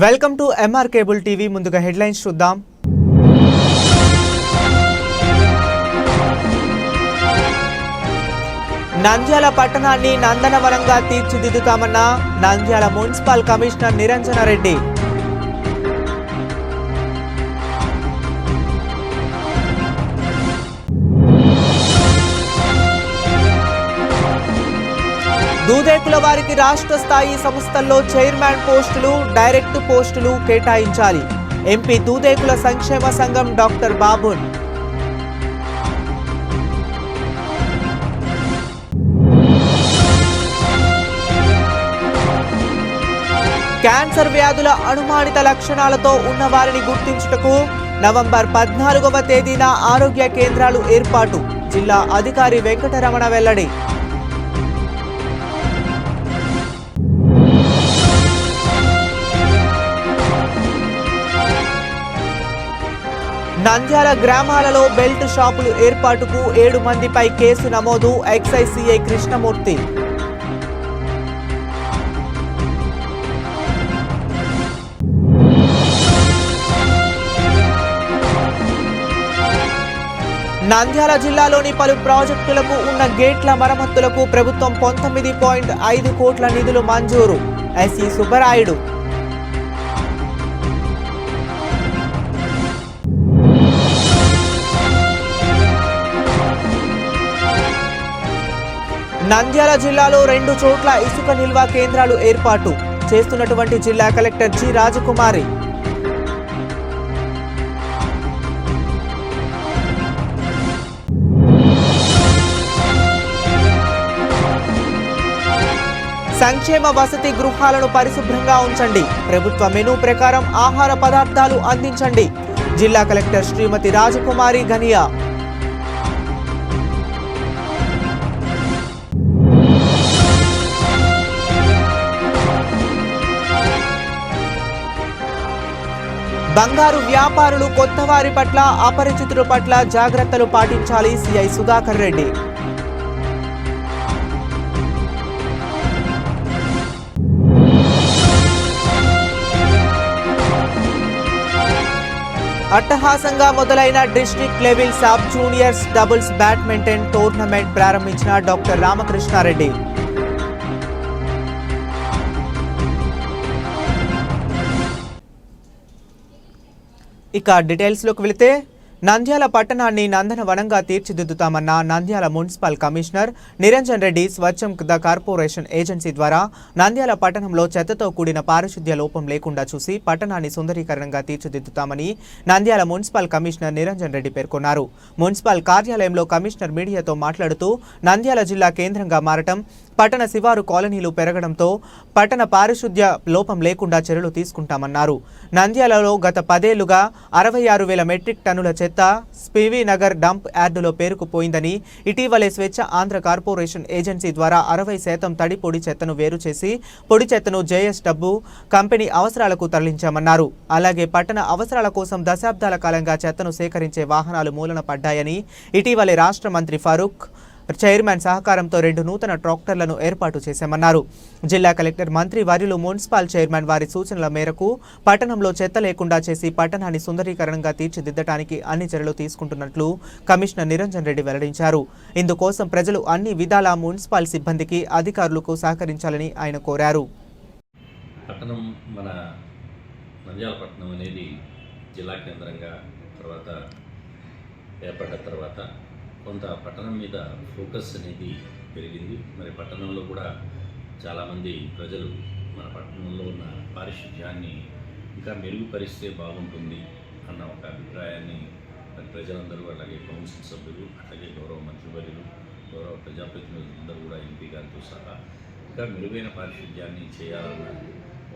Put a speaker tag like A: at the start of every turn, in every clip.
A: Welcome to MR cable TV. ముందుగా headlines చూద్దాం. నంద్యాల పట్టణాన్ని నందనవనంగా తీర్చిదిద్దుతామన్న నంద్యాల మున్సిపల్ కమిషనర్ నిరంజన రెడ్డి. దూదేకుల వారికి రాష్ట్ర స్థాయి సంస్థల్లో చైర్మన్ పోస్టులు, డైరెక్ట్ పోస్టులు కేటాయించాలి. ఎంపీ దూదేకుల సంక్షేమ సంఘం డాక్టర్ బాబున్. క్యాన్సర్ వ్యాధుల అనుమానిత లక్షణాలతో ఉన్న వారిని గుర్తించుటకు నవంబర్ 14వ తేదీన ఆరోగ్య కేంద్రాలు ఏర్పాటు. జిల్లా అధికారి వెంకటరమణ వెల్లడి. నంద్యాల గ్రామాలలో బెల్ట్ షాపులు ఏర్పాటుకు 7 మందిపై కేసు నమోదు. Excise CI Krishnamurthy. నంద్యాల జిల్లాలోని పలు ప్రాజెక్టులకు ఉన్న గేట్ల మరమ్మతులకు ప్రభుత్వం 19.5 కోట్ల నిధులు మంజూరు. ఎస్ఈ సుబ్బరాయుడు. నంద్యాల జిల్లాలో 2 చోట్ల ఇసుక నిల్వ కేంద్రాలు ఏర్పాటు చేస్తున్నటువంటి జిల్లా కలెక్టర్ జి రాజకుమారి. సంక్షేమ వసతి గృహాలను పరిశుభ్రంగా ఉంచండి. ప్రభుత్వ మెనూ ప్రకారం ఆహార పదార్థాలు అందించండి. జిల్లా కలెక్టర్ శ్రీమతి రాజకుమారి ఘనియా. బంగారు వ్యాపారులు కొత్త వారి పట్ల, అపరిచితుల పట్ల జాగ్రత్తలు పాటించాలి. సిఐ సుధాకర్ రెడ్డి. అట్టహాసంగా మొదలైన district level sub juniors doubles badminton tournament ప్రారంభించిన డాక్టర్ రామకృష్ణారెడ్డి. ఇక డీటెయిల్స్లోకి వెళితే, నంద్యాల పట్టణాన్ని నందనవనంగా తీర్చిదిద్దుతామన్న నంద్యాల మున్సిపల్ కమిషనర్ నిరంజన్ రెడ్డి స్వచ్ఛంద కార్పొరేషన్ ఏజెన్సీ ద్వారా నంద్యాల పట్టణంలో చెత్తతో కూడిన పారిశుద్ధ్య లోపం లేకుండా చూసి పట్టణాన్ని సుందరీకరణంగా తీర్చిదిద్దుతామని నంద్యాల మున్సిపల్ కమిషనర్ నిరంజన్ రెడ్డి పేర్కొన్నారు. మున్సిపల్ కార్యాలయంలో కమిషనర్ మీడియాతో మాట్లాడుతూ నంద్యాల జిల్లా కేంద్రంగా మారటం, పట్టణ శివారు కాలనీలు పెరగడంతో పట్టణ పారిశుద్ధ్య లోపం లేకుండా చర్యలు తీసుకుంటామన్నారు. నంద్యాలలో గత 10 ఏళ్లుగా 66,000 మెట్రిక్ టన్నుల చెత్త స్పీవీ నగర్ డంప్ యార్డులో పేరుకుపోయిందని, ఇటీవలే స్వచ్ఛ ఆంధ్ర కార్పొరేషన్ ఏజెన్సీ ద్వారా 60% తడి పొడి చెత్తను వేరు చేసి పొడి చెత్తను జేఎస్ డబ్బు కంపెనీ అవసరాలకు తరలించామన్నారు. అలాగే పట్టణ అవసరాల కోసం దశాబ్దాల కాలంగా చెత్తను సేకరించే వాహనాలు మూలన పడ్డాయని, ఇటీవలే రాష్ట్ర మంత్రి ఫరూక్ చైర్మన్ సహకారంతో 2 నూతన ట్రాక్టర్లను ఏర్పాటు చేశామన్నారు. జిల్లా కలెక్టర్ మంత్రి వర్యులు మున్సిపల్ చైర్మన్ వారి సూచనల మేరకు పట్టణంలో చెత్త లేకుండా చేసి పట్టణాన్ని సుందరీకరణంగా తీర్చిదిద్దడానికి అన్ని చర్యలు తీసుకుంటున్నట్లు కమిషనర్ నిరంజన్ రెడ్డి వెల్లడించారు. ఇందుకోసం ప్రజలు అన్ని విధాల మున్సిపల్ సిబ్బందికి, అధికారులకు సహకరించాలని ఆయన కోరారు.
B: పట్టణం మన నంద్యాల పట్టణం అనేది జిల్లా కేంద్రంగా ఏర్పడ్డ తర్వాత కొంత పట్టణం మీద ఫోకస్ అనేది పెరిగింది. మరి పట్టణంలో కూడా చాలామంది ప్రజలు మన పట్టణంలో ఉన్న పారిశుధ్యాన్ని ఇంకా మెరుగుపరిస్తే బాగుంటుంది అన్న ఒక అభిప్రాయాన్ని ప్రజలందరూ, అలాగే కౌన్సిల్ సభ్యులు, అలాగే గౌరవ మంత్రివర్యులు, గౌరవ ప్రజాప్రతినిధులందరూ కూడా ఎంపీ గారితో సహా ఇంకా మెరుగైన పారిశుధ్యాన్ని చేయాలన్న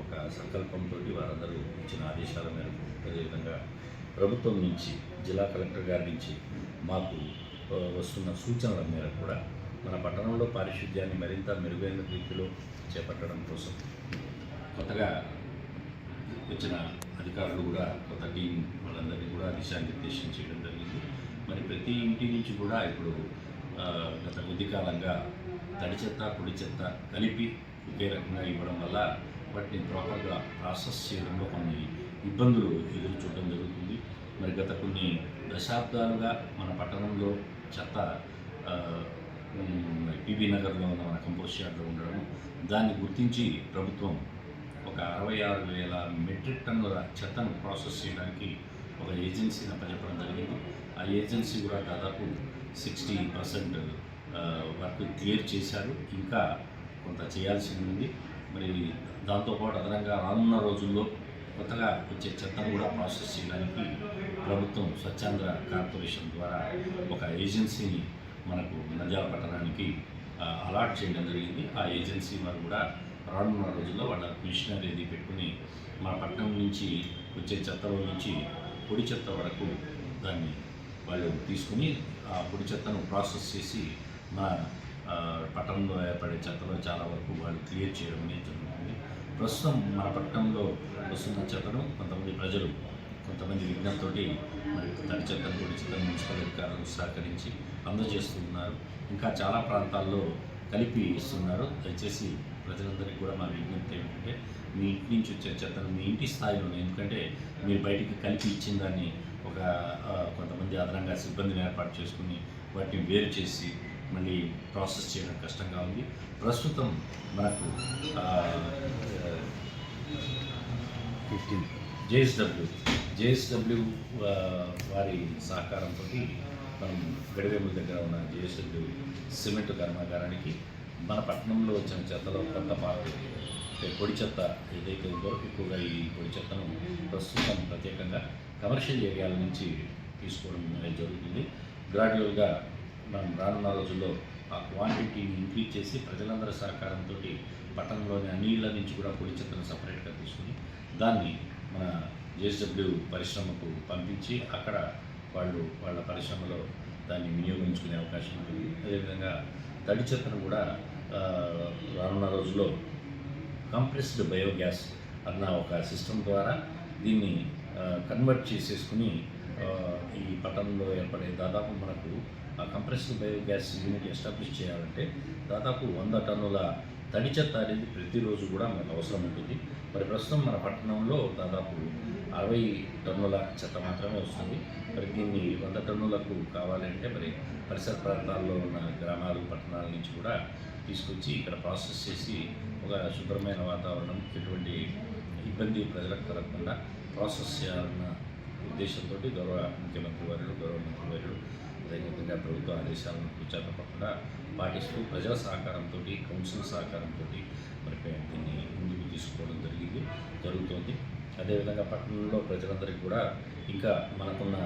B: ఒక సంకల్పంతో వారందరూ ఇచ్చిన ఆదేశాల మేరకు, అదేవిధంగా ప్రభుత్వం నుంచి, జిల్లా కలెక్టర్ గారి నుంచి మాకు వస్తున్న సూచనల మేరకు కూడా మన పట్టణంలో పారిశుధ్యాన్ని మరింత మెరుగైన రీతిలో చేపట్టడం కోసం కొత్తగా వచ్చిన అధికారులు కూడా, కొత్త టీం వాళ్ళందరినీ కూడా దిశానిర్దేశం చేయడం జరిగింది. మరి ప్రతి ఇంటి నుంచి కూడా ఇప్పుడు గత కొద్ది కాలంగా తడి చెత్త, పొడి చెత్త కలిపి ఒకే రకంగా ఇవ్వడం వల్ల వాటిని ప్రాపర్గా ప్రాసెస్ చేయడంలో కొన్ని ఇబ్బందులు ఎదురు చూడడం జరుగుతుంది. మరి గత కొన్ని దశాబ్దాలుగా మన పట్టణంలో చెత్త పిబి నగర్లో ఉన్న మన కంపోస్ట్ యార్డ్లో ఉండడం, దాన్ని గుర్తించి ప్రభుత్వం ఒక 66,000 మెట్రిక్ టన్నుల చెత్తను ప్రాసెస్ చేయడానికి ఒక ఏజెన్సీని అప్పచెప్పడం జరిగింది. ఆ ఏజెన్సీ కూడా దాదాపు 60% వర్క్ క్లియర్ చేశారు. ఇంకా కొంత చేయాల్సి ఉంది. మరి దాంతోపాటు అదనంగా రానున్న రోజుల్లో కొత్తగా వచ్చే చెత్తను కూడా ప్రాసెస్ చేయడానికి ప్రభుత్వం స్వచ్ఛాంధ్ర కార్పొరేషన్ ద్వారా ఒక ఏజెన్సీని మనకు నంద్యాల పట్టణానికి అలాట్ చేయడం జరిగింది. ఆ ఏజెన్సీ వారు కూడా రానున్న రోజుల్లో వాళ్ళ మిషనరీ అది పెట్టుకుని మన పట్టణం నుంచి వచ్చే చెత్తలో నుంచి పొడి చెత్త వరకు దాన్ని వాళ్ళు తీసుకుని ఆ పొడి చెత్తను ప్రాసెస్ చేసి మన పట్టణంలో ఏర్పడే చెత్తలో చాలా వరకు వాళ్ళు క్లియర్ చేయడం అనేది జరుగుతుంది. ప్రస్తుతం మన పట్టణంలో వస్తున్న చెత్తను కొంతమంది విజ్ఞానంతో మరి తడి చెత్తను పొడి చెత్తను మున్సిపల్ అధికారులు సహకరించి అందజేస్తున్నారు. ఇంకా చాలా ప్రాంతాల్లో కలిపి ఇస్తున్నారు. దయచేసి ప్రజలందరికీ కూడా మా విజ్ఞప్తి ఏమిటంటే మీ ఇంటి నుంచి వచ్చే చెత్తను మీ ఇంటి స్థాయిలోనే, ఎందుకంటే మీరు బయటికి కలిపి ఇచ్చిన దాన్ని ఒక కొంతమంది అదనంగా సిబ్బందిని ఏర్పాటు చేసుకుని వాటిని వేరు చేసి మళ్ళీ ప్రాసెస్ చేయడం కష్టంగా ఉంది. ప్రస్తుతం మనకు జేఎస్డబ్ల్యూ వారి సహకారంతో మనం గడివేముల దగ్గర ఉన్న జేఎస్డబ్ల్యూ సిమెంట్ కర్మాగారానికి మన పట్టణంలో వచ్చిన చెత్తలో కొంత పార్టీ పొడి చెత్త ఏదైతే ఉందో ఎక్కువగా ఈ పొడి చెత్తను ప్రస్తుతం ప్రత్యేకంగా కమర్షియల్ ఏరియాల నుంచి తీసుకోవడం అనేది జరుగుతుంది. గ్రాడ్యువల్గా మనం రానున్న రోజుల్లో ఆ క్వాంటిటీని ఇంక్రీజ్ చేసి ప్రజలందరి సహకారంతో పట్టణంలోని అన్ని ఇళ్ళ నుంచి కూడా పొడి చెత్తను సపరేట్గా తీసుకుని దాన్ని మన జేఎస్డబ్ల్యూ పరిశ్రమకు పంపించి అక్కడ వాళ్ళ పరిశ్రమలో దాన్ని వినియోగించుకునే అవకాశం ఉంటుంది. అదేవిధంగా తడి చెత్తను కూడా రానున్న రోజుల్లో కంప్రెస్డ్ బయోగ్యాస్ అన్న ఒక సిస్టమ్ ద్వారా దీన్ని కన్వర్ట్ చేసేసుకుని ఈ పట్టణంలో ఏర్పడే దాదాపు మనకు ఆ కంప్రెస్డ్ బయోగ్యాస్ యూనిట్ ఎస్టాబ్లిష్ చేయాలంటే దాదాపు 100 టన్నుల తడి చెత్త అనేది ప్రతిరోజు కూడా మనకు అవసరం ఉంటుంది. మరి ప్రస్తుతం మన పట్టణంలో దాదాపు 60 టన్నుల చెత్త మాత్రమే వస్తుంది. మరి దీన్ని 100 టన్నులకు కావాలంటే మరి పరిసర ప్రాంతాల్లో ఉన్న గ్రామాలు పట్టణాల నుంచి కూడా తీసుకొచ్చి ఇక్కడ ప్రాసెస్ చేసి ఒక శుభ్రమైన వాతావరణం, ఎటువంటి ఇబ్బంది ప్రజలకు కలగకుండా ప్రాసెస్ చేయాలన్న ఉద్దేశంతో గౌరవ ముఖ్యమంత్రి వర్యులు, గౌరవ మంత్రి వర్యులు అదేవిధంగా ప్రభుత్వ ఆదేశాలను తూచా తప్పకుండా పాటిస్తూ ప్రజల సహకారంతో, కౌన్సిల్ సహకారంతో మరి దీన్ని ముందుకు తీసుకోవడం జరుగుతోంది. అదేవిధంగా పట్టణంలో ప్రజలందరికీ కూడా ఇంకా మనకున్న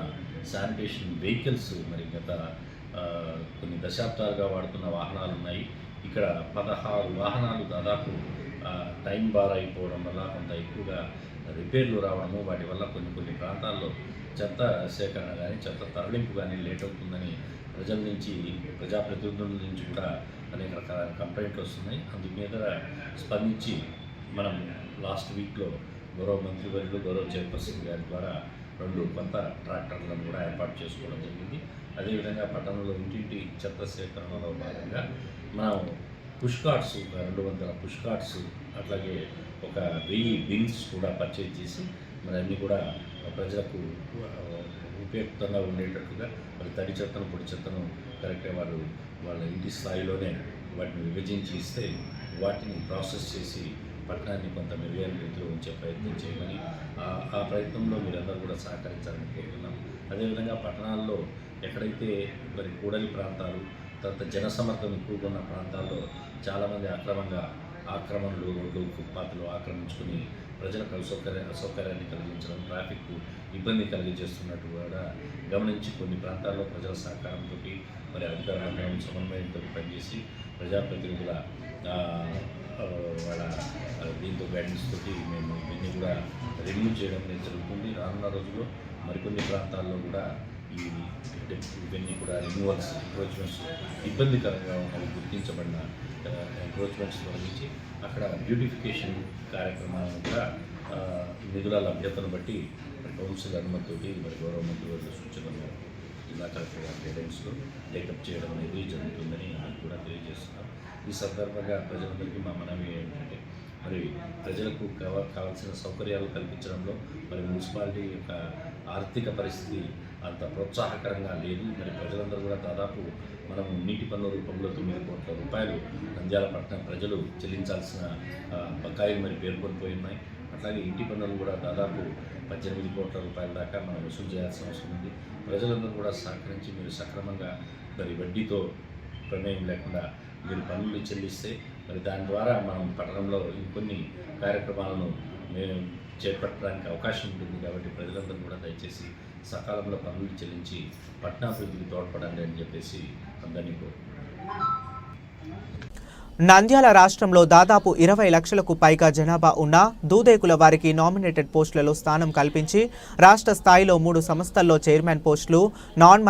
B: శానిటేషన్ వెహికల్స్ మరి గత కొన్ని దశాబ్దాలుగా వాడుతున్న వాహనాలు ఉన్నాయి. ఇక్కడ 16 వాహనాలు దాదాపు టైం బార్ అయిపోవడం వల్ల కొంత ఎక్కువగా రిపేర్లు రావడము, వాటి వల్ల కొన్ని ప్రాంతాల్లో చెత్త సేకరణ కానీ చెత్త తరలింపు కానీ లేట్ అవుతుందని ప్రజల నుంచి, ప్రజాప్రతినిధుల నుంచి కూడా అనేక రకాల కంప్లైంట్లు వస్తున్నాయి. అందు మీద స్పందించి మనం లాస్ట్ వీక్లో గౌరవ మంత్రివర్యులు, గౌరవ చైర్పర్సన్ గారి ద్వారా 2 కొత్త ట్రాక్టర్లను కూడా ఏర్పాటు చేసుకోవడం జరిగింది. అదేవిధంగా పట్టణంలో ఇంటింటి చెత్త సేకరణలో భాగంగా మనం పుష్ కార్ట్స్, 200 పుష్ కార్ట్స్, అట్లాగే ఒక 1000 బిన్స్ కూడా పర్చేజ్ చేసి మరి అన్నీ కూడా ప్రజలకు ఉపయుక్తంగా ఉండేటట్టుగా మరి తడి చెత్తను, పొడి చెత్తను కరెక్ట్గా వాళ్ళ ఇంటి స్థాయిలోనే వాటిని విభజించి ఇస్తే వాటిని ప్రాసెస్ చేసి పట్టణాన్ని కొంత మెరుగైన రీతిలో ఉంచే ప్రయత్నం చేయమని, ఆ ప్రయత్నంలో మీరందరూ కూడా సహకరించాలని కోరుతున్నాం. అదేవిధంగా పట్టణాల్లో ఎక్కడైతే మరి కూడలి ప్రాంతాలు, తర్వాత జనసమర్థం ఎక్కువగా ఉన్న ప్రాంతాల్లో చాలామంది ఆక్రమణలు, రోడ్లు, ఫుట్పాత్లు ఆక్రమించుకుని ప్రజలకు అసౌకర్యాన్ని కలిగించడం, ట్రాఫిక్ ఇబ్బంది కలిగించేస్తున్నట్టు కూడా గమనించి కొన్ని ప్రాంతాల్లో ప్రజల సహకారంతో మరి అధికారుల సమన్వయంతో పనిచేసి ప్రజాప్రతినిధుల వాళ్ళ దీంతో గైడెన్స్ తోటి మేము ఇవన్నీ కూడా రివ్యూ చేయడం అనేది జరుగుతుంది. రానున్న రోజుల్లో మరికొన్ని ప్రాంతాల్లో కూడా ఇవన్నీ కూడా రిన్యూవల్స్, ఎంక్రోచ్మెంట్స్ ఇబ్బందికరంగా ఉన్నవి గుర్తించబడిన ఎంక్రోచ్మెంట్స్ తొలగించి అక్కడ బ్యూటిఫికేషన్ కార్యక్రమాలను కూడా నిధుల లభ్యతను బట్టి కౌన్సిల్ అనుమతితోటి మరి గౌరవ మంత్రి వారి సూచనలు జిల్లా కలెక్టర్ గారి గైడెన్స్లో టేకప్ చేయడం అనేది జరుగుతుందని కూడా తెలియజేస్తున్నాం. ఈ సందర్భంగా ప్రజలందరికీ మా మనవి ఏంటంటే మరి ప్రజలకు కావాల్సిన సౌకర్యాలు కల్పించడంలో మరి మున్సిపాలిటీ యొక్క ఆర్థిక పరిస్థితి అంత ప్రోత్సాహకరంగా లేదు. మరి ప్రజలందరూ కూడా దాదాపు మనము నీటి పన్ను రూపంలో 9 కోట్ల రూపాయలు నంద్యాల పట్టణ ప్రజలు చెల్లించాల్సిన బకాయిలు మరి పేర్కొనిపోయి ఉన్నాయి. అట్లాగే ఇంటి పన్నులు కూడా దాదాపు 18 కోట్ల రూపాయల దాకా మనం వసూలు చేయాల్సిన అవసరం ఉంది. ప్రజలందరూ కూడా సహకరించి మీరు సక్రమంగా మరి వడ్డీతో ప్రమేయం లేకుండా మీరు పన్నులు చెల్లిస్తే మరి దాని ద్వారా మనం పట్టణంలో ఇంకొన్ని కార్యక్రమాలను చేపట్టడానికి అవకాశం ఉంటుంది. కాబట్టి ప్రజలందరూ కూడా దయచేసి సకాలంలో పన్నులు చెల్లించి పట్టణాభివృద్ధికి తోడ్పడండి అని చెప్పేసి అందరినీ కోరుకుంటున్నాను.
A: నంద్యాల రాష్ట్రంలో దాదాపు 20 లక్షలకు పైగా జనాభా ఉన్న దూదేకుల వారికి నామినేటెడ్ పోస్టులలో స్థానం కల్పించి రాష్ట్ర స్థాయిలో 3 సంస్థల్లో చైర్మన్ పోస్టులు, నాన్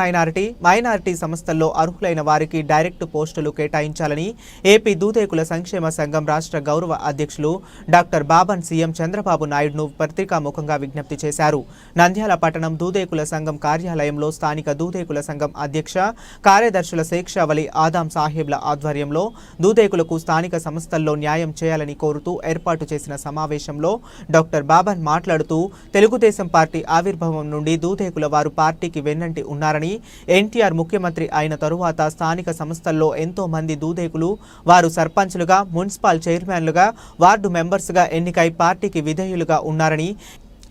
A: మైనారిటీ సంస్థల్లో అర్హులైన వారికి డైరెక్ట్ పోస్టులు కేటాయించాలని ఏపీ దూదేకుల సంక్షేమ సంఘం రాష్ట్ర గౌరవ అధ్యక్షులు డాక్టర్ బాబన్ సీఎం చంద్రబాబు నాయుడును పత్రికాముఖంగా విజ్ఞప్తి చేశారు. నంద్యాల పట్టణం దూదేకుల సంఘం కార్యాలయంలో స్థానిక దూదేకుల సంఘం అధ్యక్ష కార్యదర్శుల శేక్షావళి ఆదాం సాహెబ్ల ఆధ్వర్యంలో దూదేకుల స్థానిక సంస్థల్లో న్యాయం చేయాలని కోరుతూ ఏర్పాటు చేసిన సమావేశంలో డాక్టర్ బాబన్ మాట్లాడుతూ తెలుగుదేశం పార్టీ ఆవిర్భావం నుండి దూదేకుల వారు పార్టీకి వెన్నంటి ఉన్నారని, ఎన్టీఆర్ ముఖ్యమంత్రి అయిన తరువాత స్థానిక సంస్థల్లో ఎంతో మంది దూదేకులు వారు సర్పంచులుగా, మున్సిపల్ చైర్మన్లుగా, వార్డు మెంబర్స్గా ఎన్నికై పార్టీకి విధేయులుగా ఉన్నారని,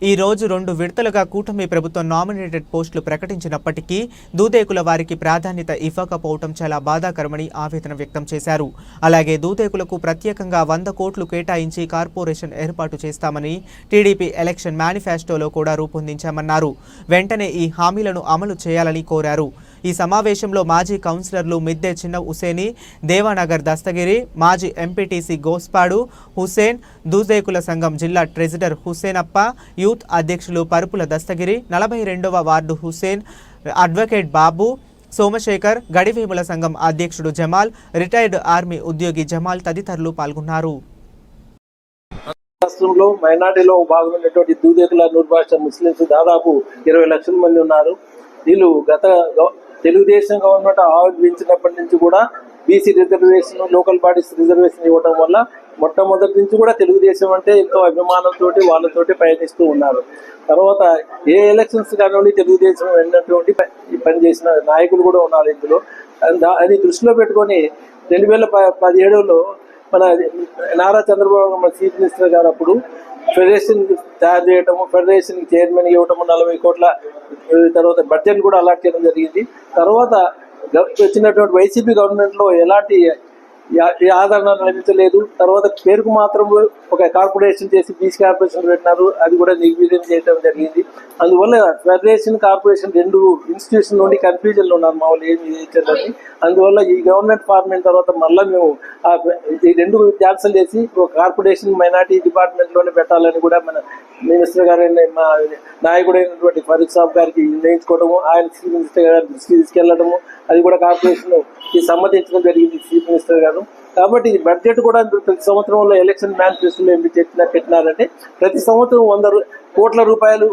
A: ఈ రోజు 2 విడతలుగా కూటమి ప్రభుత్వం నామినేటెడ్ పోస్టులు ప్రకటించినప్పటికీ దూదేకుల వారికి ప్రాధాన్యత ఇవ్వకపోవడం చాలా బాధాకరమని ఆవేదన వ్యక్తం చేశారు. అలాగే దూదేకులకు ప్రత్యేకంగా 100 కోట్లు కేటాయించి కార్పొరేషన్ ఏర్పాటు చేస్తామని టీడీపీ ఎలక్షన్ మేనిఫెస్టోలో కూడా రూపొందించామన్నారు. వెంటనే ఈ హామీలను అమలు చేయాలని కోరారు. ఈ సమావేశంలో మాజీ కౌన్సిలర్లు మిద్దె చిన్న హుసేని, దేవానగర్ దస్తగిరి, మాజీ ఎంపీటీసీ గోస్పాడు హుసేన్, దూదేకుల సంఘం జిల్లా ట్రెజరర్ హుసేనప్ప, యూత్ అధ్యక్షులు పరుపుల దస్తగిరి, 42వ వార్డు హుసేన్, అడ్వకేట్ బాబు, సోమశేఖర్, గడివేముల సంఘం అధ్యక్షుడు జమాల్, రిటైర్డ్ ఆర్మీ ఉద్యోగి జమాల్ తదితరులు పాల్గొన్నారు.
C: రాష్ట్రంలో మైనార్టీలో భాగమైనటువంటి దూదేకుల నూర్భాష ముస్లింస్ దాదాపు 20 లక్షల మంది ఉన్నారు. వీళ్ళు గత తెలుగుదేశం గవర్నమెంట్ ఆవిర్భవించినప్పటి నుంచి కూడా BC reservation, local bodies reservation ఇవ్వడం వల్ల మొట్టమొదటి నుంచి కూడా తెలుగుదేశం అంటే ఎంతో అభిమానంతో వాళ్ళతోటి పయనిస్తూ ఉన్నారు. తర్వాత ఏ ఎలక్షన్స్ కానివ్వండి తెలుగుదేశం వెళ్ళినటువంటి పనిచేసిన నాయకులు కూడా ఉన్నారు ఇందులో. అది దృష్టిలో పెట్టుకొని 2017లో మన నారా చంద్రబాబు మన చీఫ్ మినిస్టర్ గారు అప్పుడు ఫెడరేషన్ తయారు చేయటము, ఫెడరేషన్ చైర్మన్ ఇవ్వటము, 40 కోట్ల తర్వాత బడ్జెట్ కూడా అలాట్ చేయడం జరిగింది. తర్వాత వచ్చినటువంటి వైసీపీ గవర్నమెంట్లో ఎలాంటి ఆదరణ లభించలేదు. తర్వాత పేరుకు మాత్రం ఒక కార్పొరేషన్ చేసి బీసీ కార్పొరేషన్ పెట్టినారు, అది కూడా నిర్వీర్యం చేయడం జరిగింది. అందువల్ల ఫెడరేషన్, కార్పొరేషన్ 2 ఇన్స్టిట్యూషన్ నుండి కన్ఫ్యూజన్లో ఉన్నారు మా వాళ్ళు ఏమి చేయాలని. అందువల్ల ఈ గవర్నమెంట్ ఫార్మ్ అయిన తర్వాత మళ్ళీ మేము ఈ 2 క్యాన్సల్ చేసి ఒక కార్పొరేషన్ మైనార్టీ డిపార్ట్మెంట్లోనే పెట్టాలని కూడా మన మినిస్టర్ గారు, మా నాయకుడైనటువంటి ఫరూక్ సాబ్ గారికి నిర్ణయించుకోవడము, ఆయన చీఫ్ మినిస్టర్ గారి దృష్టికి తీసుకెళ్లడము, అది కూడా కార్పొరేషన్ సమ్మతించడం జరిగింది చీఫ్ మినిస్టర్ గారు. కాబట్టి ఈ బడ్జెట్ కూడా ప్రతి సంవత్సరంలో ఎలక్షన్ మేనిఫెస్టోలో ఏమి పెట్టినారంటే ప్రతి సంవత్సరం 100 కోట్ల రూపాయలు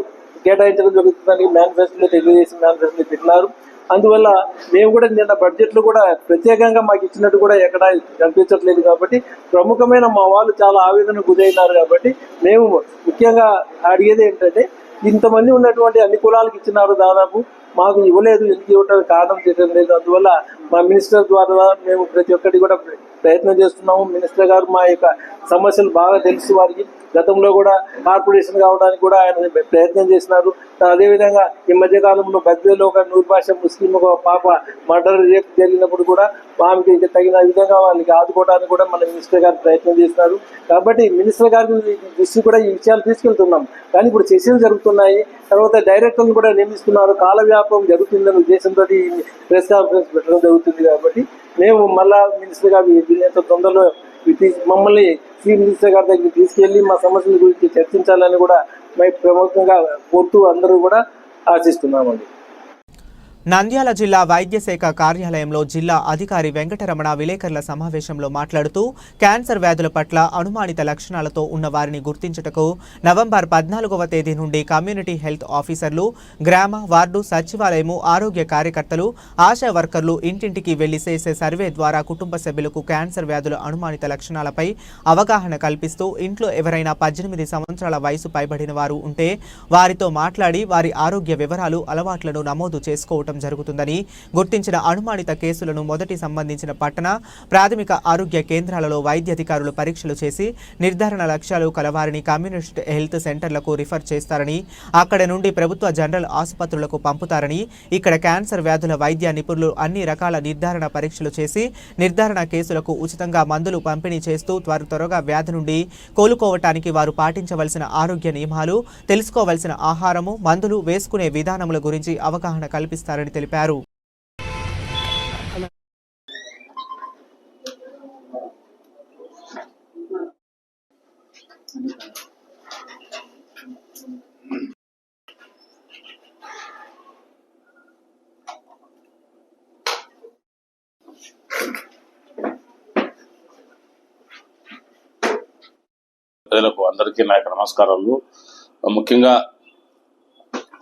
C: కేటాయించడం జరుగుతుందని మేనిఫెస్టోలో తెలుగుదేశం మేనిఫెస్టోలో పెట్టినారు. అందువల్ల మేము కూడా నిన్న బడ్జెట్లో కూడా ప్రత్యేకంగా మాకు ఇచ్చినట్టు కూడా ఎక్కడా కనిపించట్లేదు. కాబట్టి ప్రముఖమైన మా వాళ్ళు చాలా ఆవేదన గురైనారు. కాబట్టి మేము ముఖ్యంగా అడిగేది ఏంటంటే ఇంతమంది ఉన్నటువంటి అన్ని కులాలకు ఇచ్చినారు, దాదాపు మాకు ఇవ్వలేదు, ఎందుకు ఇవ్వడానికి కారణం చేయడం లేదు. అందువల్ల మా మినిస్టర్ ద్వారా మేము ప్రతి ఒక్కటి కూడా ప్రయత్నం చేస్తున్నాము. మినిస్టర్ గారు మా యొక్క సమస్యలు బాగా తెలుసు వారికి. గతంలో కూడా కార్పొరేషన్ కావడానికి కూడా ఆయన ప్రయత్నం చేసినారు. అదేవిధంగా ఈ మధ్యకాలంలో బద్వేలో ఒక నూర్భాష ముస్లిం ఒక పాప మర్డర్ రేపు జరిగినప్పుడు కూడా ఆమెకి తగిన విధంగా వాళ్ళకి ఆదుకోవడానికి కూడా మన మినిస్టర్ గారు ప్రయత్నం చేస్తున్నారు. కాబట్టి మినిస్టర్ గారి దృష్టి కూడా ఈ విషయాలు తీసుకెళ్తున్నాం. కానీ ఇప్పుడు సెషన్లు జరుగుతున్నాయి, తర్వాత డైరెక్టర్లు కూడా నియమిస్తున్నారు, కాల వ్యాపం జరుగుతుందనే ఉద్దేశంతో ప్రెస్ కాన్ఫరెన్స్ పెట్టడం జరుగుతుంది. కాబట్టి మేము మళ్ళా మినిస్టర్ గారు ఎంత తొందరలో మమ్మల్ని చీఫ్ మినిస్టర్ గారి దగ్గరికి తీసుకెళ్లి మా సమస్యల గురించి చర్చించాలని కూడా మేము ప్రముఖంగా కోరుతూ అందరూ కూడా ఆశిస్తున్నామండి.
A: నంద్యాల జిల్లా వైద్య శాఖ కార్యాలయంలో జిల్లా అధికారి వెంకటరమణ విలేకరుల సమావేశంలో మాట్లాడుతూ క్యాన్సర్ వ్యాధుల పట్ల అనుమానిత లక్షణాలతో ఉన్న వారిని గుర్తించుటకు నవంబర్ 14వ తేదీ నుండి కమ్యూనిటీ హెల్త్ ఆఫీసర్లు, గ్రామ, వార్డు సచివాలయము, ఆరోగ్య కార్యకర్తలు, ఆశా వర్కర్లు ఇంటింటికి వెళ్లి చేసే సర్వే ద్వారా కుటుంబ సభ్యులకు క్యాన్సర్ వ్యాధుల అనుమానిత లక్షణాలపై అవగాహన కల్పిస్తూ ఇంట్లో ఎవరైనా 18 సంవత్సరాల వయసు పైబడిన వారు ఉంటే వారితో మాట్లాడి వారి ఆరోగ్య వివరాలు, అలవాట్లను నమోదు చేసుకోవటం జరుగుతుందని, గుర్తించిన అనుమానిత కేసులను మొదటి సంబంధించిన పట్టణ, ప్రాథమిక ఆరోగ్య కేంద్రాలలో వైద్యాధికారులు పరీక్షలు చేసి నిర్ధారణ లక్ష్యాలు కలవారిని కమ్యూనిటీ హెల్త్ సెంటర్లకు రిఫర్ చేస్తారని, అక్కడ నుండి ప్రభుత్వ జనరల్ ఆసుపత్రులకు పంపుతారని, ఇక్కడ క్యాన్సర్ వ్యాధుల వైద్య నిపుణులు అన్ని రకాల నిర్ధారణ పరీక్షలు చేసి నిర్ధారణ కేసులకు ఉచితంగా మందులు పంపిణీ చేస్తూ త్వరగా వ్యాధి నుండి కోలుకోవటానికి వారు పాటించవలసిన ఆరోగ్య నియమాలు, తెలుసుకోవలసిన ఆహారము, మందులు వేసుకునే విధానముల గురించి అవగాహన కల్పిస్తారని తెలిపారు.
D: ప్రజలకు అందరికీ నా యొక్క నమస్కారాలు. ముఖ్యంగా